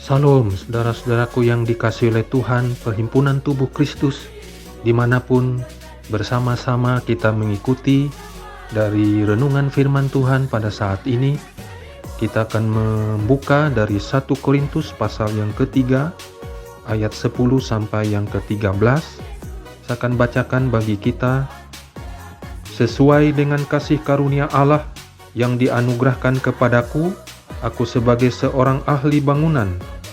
Salam, saudara-saudaraku yang dikasihi oleh Tuhan, perhimpunan tubuh Kristus, dimanapun bersama-sama kita mengikuti dari renungan firman Tuhan pada saat ini. Kita akan membuka dari 1 Korintus pasal yang ketiga, ayat 10 sampai yang ke-13. Saya akan bacakan bagi kita. Sesuai dengan kasih karunia Allah yang dianugerahkan kepadaku, aku sebagai seorang ahli bangunan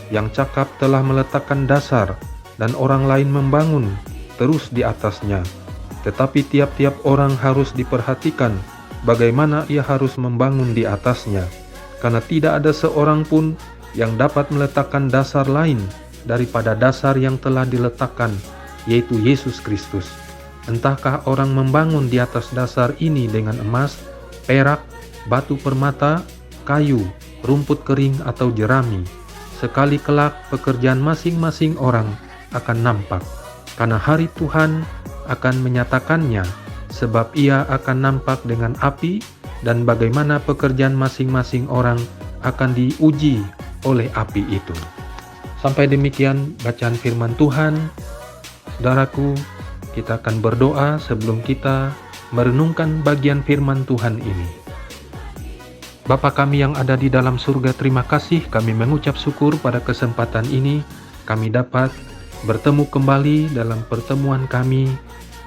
yang cakap telah meletakkan dasar dan orang lain membangun terus di atasnya. Tetapi tiap-tiap orang harus diperhatikan bagaimana ia harus membangun di atasnya. Karena tidak ada seorang pun yang dapat meletakkan dasar lain daripada dasar yang telah diletakkan, yaitu Yesus Kristus. Entahkah orang membangun di atas dasar ini dengan emas, perak, batu permata, kayu, rumput kering atau jerami, sekali kelak pekerjaan masing-masing orang akan nampak, karena hari Tuhan akan menyatakannya, sebab ia akan nampak dengan api, dan bagaimana pekerjaan masing-masing orang akan diuji oleh api itu. Sampai demikian bacaan firman Tuhan. Saudaraku, kita akan berdoa sebelum kita merenungkan bagian firman Tuhan ini. Bapa kami yang ada di dalam surga, terima kasih, kami mengucap syukur pada kesempatan ini kami dapat bertemu kembali dalam pertemuan kami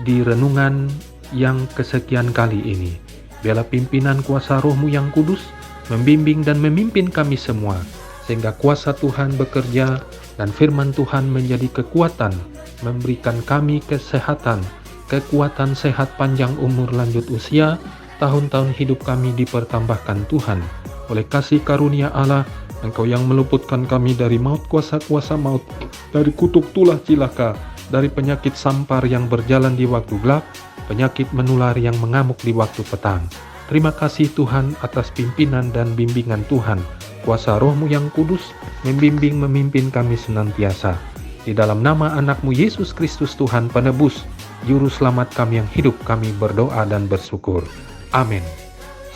di renungan yang kesekian kali ini. Biarlah pimpinan kuasa Roh-Mu yang kudus membimbing dan memimpin kami semua, sehingga kuasa Tuhan bekerja dan firman Tuhan menjadi kekuatan, memberikan kami kesehatan, kekuatan sehat panjang umur lanjut usia. Tahun-tahun hidup kami dipertambahkan Tuhan. Oleh kasih karunia Allah, Engkau yang meluputkan kami dari maut, kuasa-kuasa maut, dari kutuk tulah cilaka, dari penyakit sampar yang berjalan di waktu gelap, penyakit menular yang mengamuk di waktu petang. Terima kasih Tuhan atas pimpinan dan bimbingan Tuhan. Kuasa Roh-Mu yang kudus membimbing memimpin kami senantiasa. Di dalam nama anak-Mu Yesus Kristus Tuhan penebus, Juru Selamat kami yang hidup, kami berdoa dan bersyukur. Amin.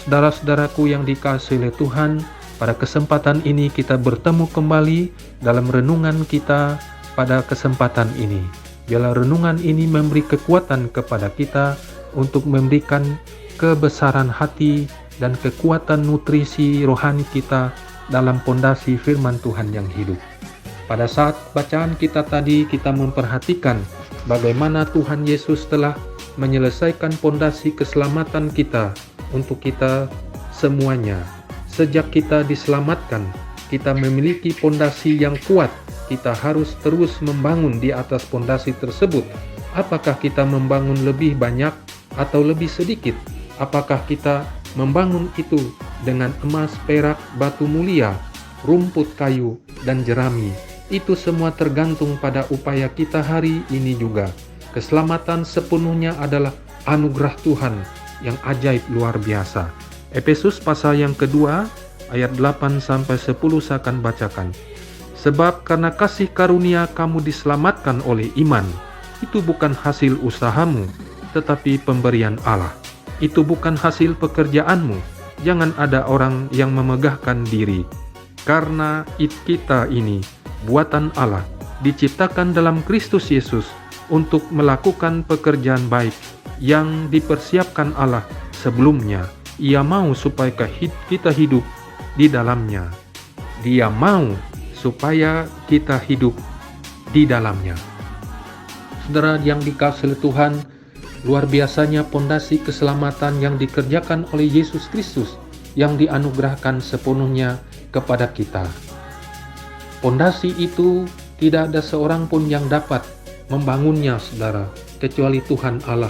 Saudara-saudaraku yang dikasihi oleh Tuhan, pada kesempatan ini kita bertemu kembali dalam renungan kita pada kesempatan ini. Biarlah renungan ini memberi kekuatan kepada kita untuk memberikan kebesaran hati dan kekuatan nutrisi rohani kita dalam pondasi firman Tuhan yang hidup. Pada saat bacaan kita tadi, kita memperhatikan bagaimana Tuhan Yesus telah menyelesaikan pondasi keselamatan kita untuk kita semuanya. Sejak kita diselamatkan, kita memiliki pondasi yang kuat. Kita harus terus membangun di atas pondasi tersebut. Apakah kita membangun lebih banyak atau lebih sedikit? Apakah kita membangun itu dengan emas, perak, batu mulia, rumput kayu, dan jerami? Itu semua tergantung pada upaya kita hari ini juga. Keselamatan sepenuhnya adalah anugerah Tuhan yang ajaib luar biasa. Efesus pasal yang kedua, ayat 8-10 saya akan bacakan. Sebab karena kasih karunia kamu diselamatkan oleh iman. Itu bukan hasil usahamu, tetapi pemberian Allah. Itu bukan hasil pekerjaanmu. Jangan ada orang yang memegahkan diri. Karena kita ini buatan Allah, diciptakan dalam Kristus Yesus untuk melakukan pekerjaan baik yang dipersiapkan Allah sebelumnya. Ia mau supaya kita hidup di dalamnya. Dia mau supaya kita hidup di dalamnya. Saudara yang dikasihi Tuhan, luar biasanya pondasi keselamatan yang dikerjakan oleh Yesus Kristus yang dianugerahkan sepenuhnya kepada kita. Pondasi itu tidak ada seorang pun yang dapat membangunnya, saudara, kecuali Tuhan Allah.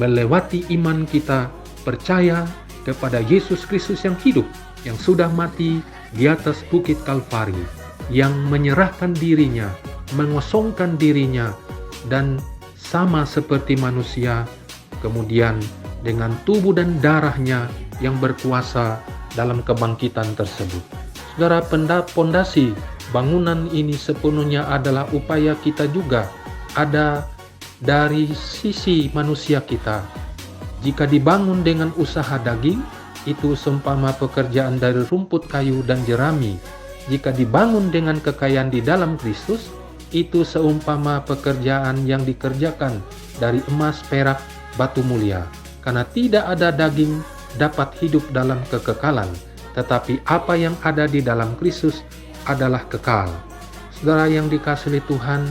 Melewati iman kita, percaya kepada Yesus Kristus yang hidup, yang sudah mati di atas bukit Kalvari, yang menyerahkan dirinya, mengosongkan dirinya, dan sama seperti manusia, kemudian dengan tubuh dan darahnya yang berkuasa dalam kebangkitan tersebut. Saudara, pondasi bangunan ini sepenuhnya adalah upaya kita juga. Ada dari sisi manusia kita. Jika dibangun dengan usaha daging, itu seumpama pekerjaan dari rumput kayu dan jerami jika dibangun dengan kekayaan di dalam Kristus, itu seumpama pekerjaan yang dikerjakan dari emas, perak, batu mulia. Karena tidak ada daging dapat hidup dalam kekekalan, tetapi apa yang ada di dalam Kristus adalah kekal. Saudara yang dikasihi Tuhan,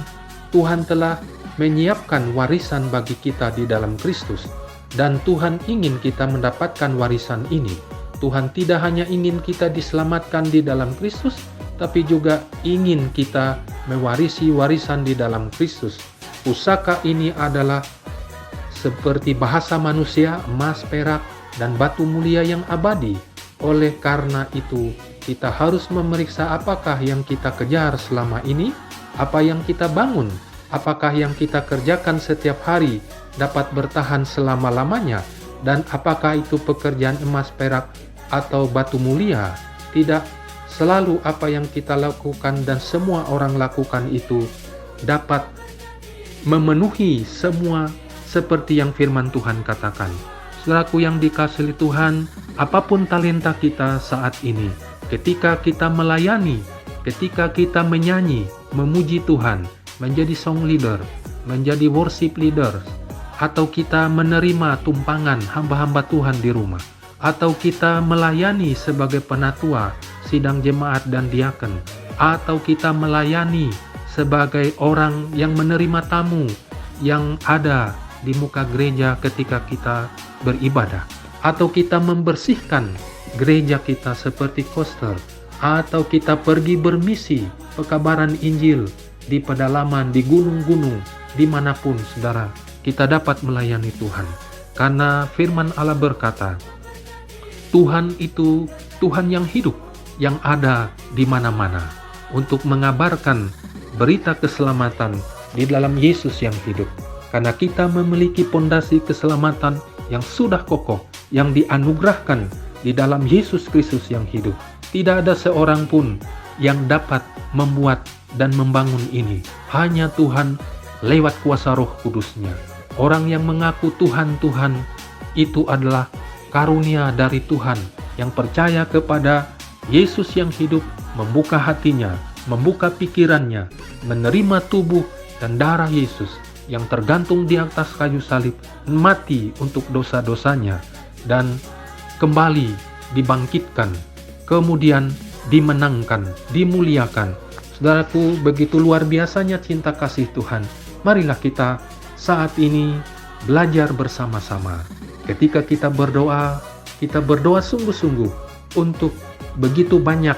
Tuhan telah menyiapkan warisan bagi kita di dalam Kristus, dan Tuhan ingin kita mendapatkan warisan ini. Tuhan tidak hanya ingin kita diselamatkan di dalam Kristus, tapi juga ingin kita mewarisi warisan di dalam Kristus. Pusaka ini adalah seperti bahasa manusia, emas, perak, dan batu mulia yang abadi. Oleh karena itu, kita harus memeriksa apakah yang kita kejar selama ini, apa yang kita bangun, apakah yang kita kerjakan setiap hari dapat bertahan selama-lamanya, dan apakah itu pekerjaan emas, perak, atau batu mulia. Tidak selalu apa yang kita lakukan dan semua orang lakukan itu dapat memenuhi semua seperti yang firman Tuhan katakan. Saudaraku yang dikasihi Tuhan, apapun talenta kita saat ini, ketika kita melayani, ketika kita menyanyi, memuji Tuhan, menjadi song leader, menjadi worship leader, atau kita menerima tumpangan hamba-hamba Tuhan di rumah, atau kita melayani sebagai penatua, sidang jemaat dan diaken, atau kita melayani sebagai orang yang menerima tamu yang ada di muka gereja ketika kita beribadah, atau kita membersihkan gereja kita seperti koster, atau kita pergi bermisi pekabaran Injil di pedalaman, di gunung-gunung, dimanapun saudara, kita dapat melayani Tuhan. Karena firman Allah berkata, Tuhan itu Tuhan yang hidup, yang ada di mana-mana, untuk mengabarkan berita keselamatan di dalam Yesus yang hidup. Karena kita memiliki pondasi keselamatan yang sudah kokoh, yang dianugerahkan di dalam Yesus Kristus yang hidup. Tidak ada seorang pun yang dapat membuat dan membangun ini. Hanya Tuhan lewat kuasa Roh Kudus-Nya. Orang yang mengaku Tuhan, Tuhan, itu adalah karunia dari Tuhan yang percaya kepada Yesus yang hidup, membuka hatinya, membuka pikirannya, menerima tubuh dan darah Yesus yang tergantung di atas kayu salib, mati untuk dosa-dosanya, dan kembali dibangkitkan, kemudian dimenangkan, dimuliakan. Saudaraku, begitu luar biasanya cinta kasih Tuhan. Marilah kita saat ini belajar bersama-sama. Ketika kita berdoa sungguh-sungguh untuk begitu banyak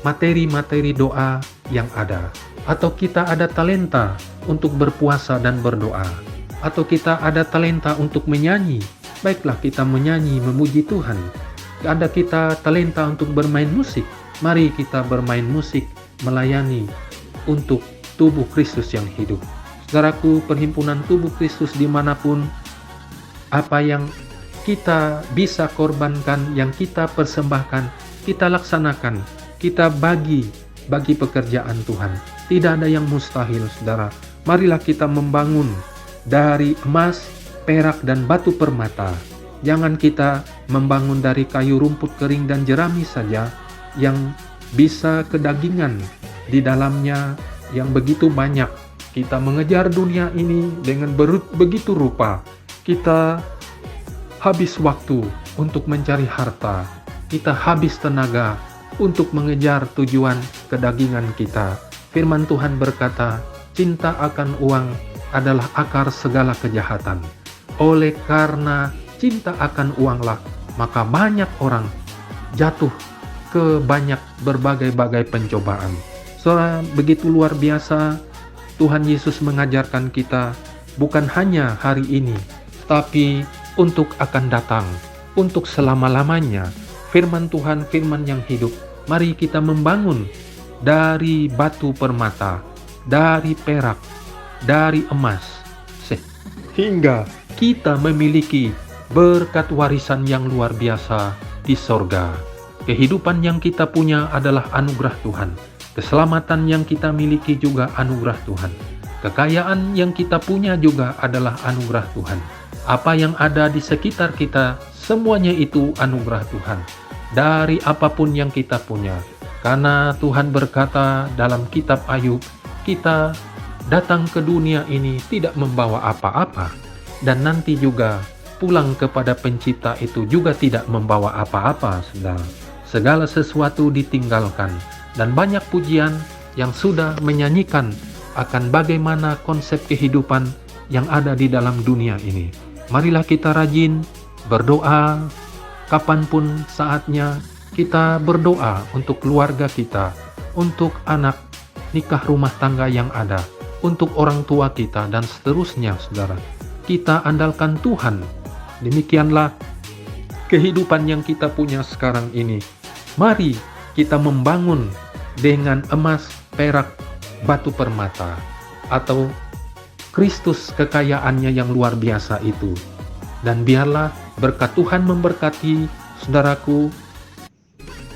materi-materi doa yang ada. Atau kita ada talenta untuk berpuasa dan berdoa, atau kita ada talenta untuk menyanyi, baiklah kita menyanyi memuji Tuhan. Ada kita talenta untuk bermain musik, mari kita bermain musik melayani untuk tubuh Kristus yang hidup. Saudaraku, perhimpunan tubuh Kristus dimanapun, apa yang kita bisa korbankan, yang kita persembahkan, kita laksanakan, kita bagi pekerjaan Tuhan. Tidak ada yang mustahil, saudara. Marilah kita membangun dari emas, perak, dan batu permata. Jangan kita membangun dari kayu rumput kering dan jerami saja yang bisa kedagingan di dalamnya yang begitu banyak. Kita mengejar dunia ini dengan begitu rupa. Kita habis waktu untuk mencari harta. Kita habis tenaga untuk mengejar tujuan kedagingan kita. Firman Tuhan berkata, cinta akan uang adalah akar segala kejahatan. Oleh karena cinta akan uanglah, maka banyak orang jatuh ke banyak berbagai-bagai pencobaan. Saudara, begitu luar biasa Tuhan Yesus mengajarkan kita, bukan hanya hari ini, tapi untuk akan datang, untuk selama-lamanya. Firman Tuhan, firman yang hidup. Mari kita membangun dari batu permata, dari perak, dari emas, sehingga kita memiliki berkat warisan yang luar biasa di sorga. Kehidupan yang kita punya adalah anugerah Tuhan. Keselamatan yang kita miliki juga anugerah Tuhan. Kekayaan yang kita punya juga adalah anugerah Tuhan. Apa yang ada di sekitar kita, semuanya itu anugerah Tuhan. Dari apapun yang kita punya, Karena Tuhan berkata dalam kitab Ayub, kita datang ke dunia ini tidak membawa apa-apa, dan nanti juga pulang kepada pencipta itu juga tidak membawa apa-apa, saudara. Segala sesuatu ditinggalkan, dan banyak pujian yang sudah menyanyikan akan bagaimana konsep kehidupan yang ada di dalam dunia ini. Marilah kita rajin berdoa, kapanpun saatnya kita berdoa untuk keluarga kita, untuk anak, nikah rumah tangga yang ada, untuk orang tua kita, dan seterusnya, saudara. Kita andalkan Tuhan. Demikianlah kehidupan yang kita punya sekarang ini. Mari kita membangun dengan emas, perak, batu permata, atau Kristus kekayaannya yang luar biasa itu. Dan biarlah berkat Tuhan memberkati saudaraku,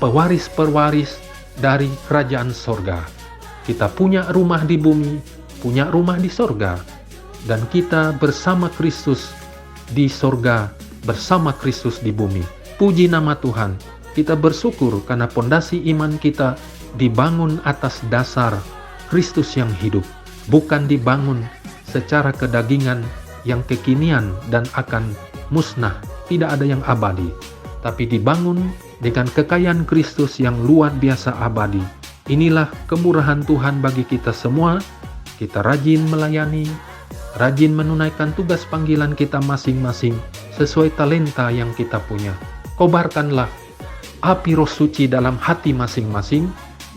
pewaris-pewaris dari kerajaan sorga. Kita punya rumah di bumi, punya rumah di sorga, dan kita bersama Kristus di sorga, bersama Kristus di bumi. Puji nama Tuhan. Kita bersyukur karena pondasi iman kita dibangun atas dasar Kristus yang hidup, bukan dibangun secara kedagingan yang kekinian dan akan musnah, tidak ada yang abadi, tapi dibangun dengan kekayaan Kristus yang luar biasa abadi. Inilah kemurahan Tuhan bagi kita semua. Kita rajin melayani, rajin menunaikan tugas panggilan kita masing-masing sesuai talenta yang kita punya. Kobarkanlah api Roh Suci dalam hati masing-masing,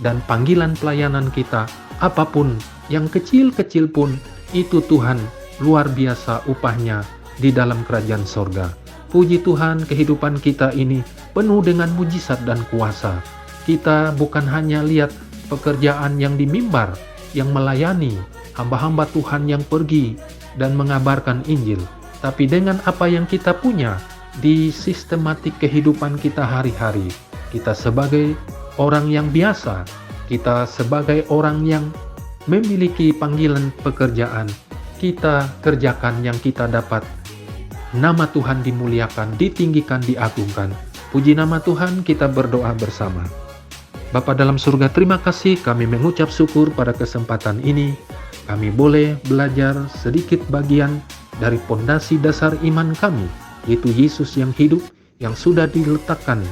dan panggilan pelayanan kita, apapun yang kecil-kecil pun, itu Tuhan luar biasa upahnya di dalam kerajaan sorga. Puji Tuhan, kehidupan kita ini penuh dengan mujizat dan kuasa. Kita bukan hanya lihat pekerjaan yang di mimbar, yang melayani hamba-hamba Tuhan yang pergi dan mengabarkan Injil, tapi dengan apa yang kita punya di sistematik kehidupan kita hari-hari. Kita sebagai orang yang biasa, kita sebagai orang yang memiliki panggilan pekerjaan, kita kerjakan yang kita dapat. Nama Tuhan dimuliakan, ditinggikan, diagungkan. Puji nama Tuhan, kita berdoa bersama. Bapa dalam surga, terima kasih, kami mengucap syukur pada kesempatan ini. Kami boleh belajar sedikit bagian dari pondasi dasar iman kami, yaitu Yesus yang hidup, yang sudah diletakkan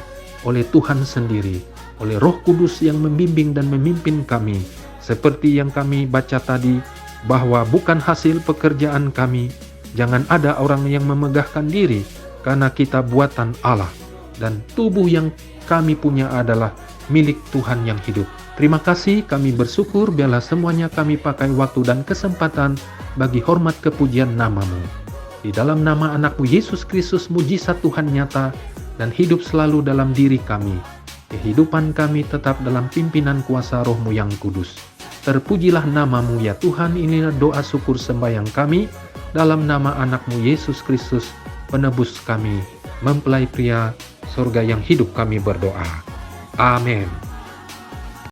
oleh Tuhan sendiri, oleh Roh Kudus yang membimbing dan memimpin kami. Seperti yang kami baca tadi, bahwa bukan hasil pekerjaan kami. Jangan ada orang yang memegahkan diri, karena kita buatan Allah, dan tubuh yang kami punya adalah milik Tuhan yang hidup. Terima kasih, kami bersyukur, biarlah semuanya kami pakai waktu dan kesempatan bagi hormat kepujian nama-Mu. Di dalam nama anak-Mu Yesus Kristus, mujizat Tuhan nyata dan hidup selalu dalam diri kami. Kehidupan kami tetap dalam pimpinan kuasa Roh-Mu yang kudus. Terpujilah nama-Mu ya Tuhan. Inilah doa syukur sembahyang kami dalam nama anak-Mu Yesus Kristus, penebus kami, mempelai pria sorga yang hidup, kami berdoa. Amin.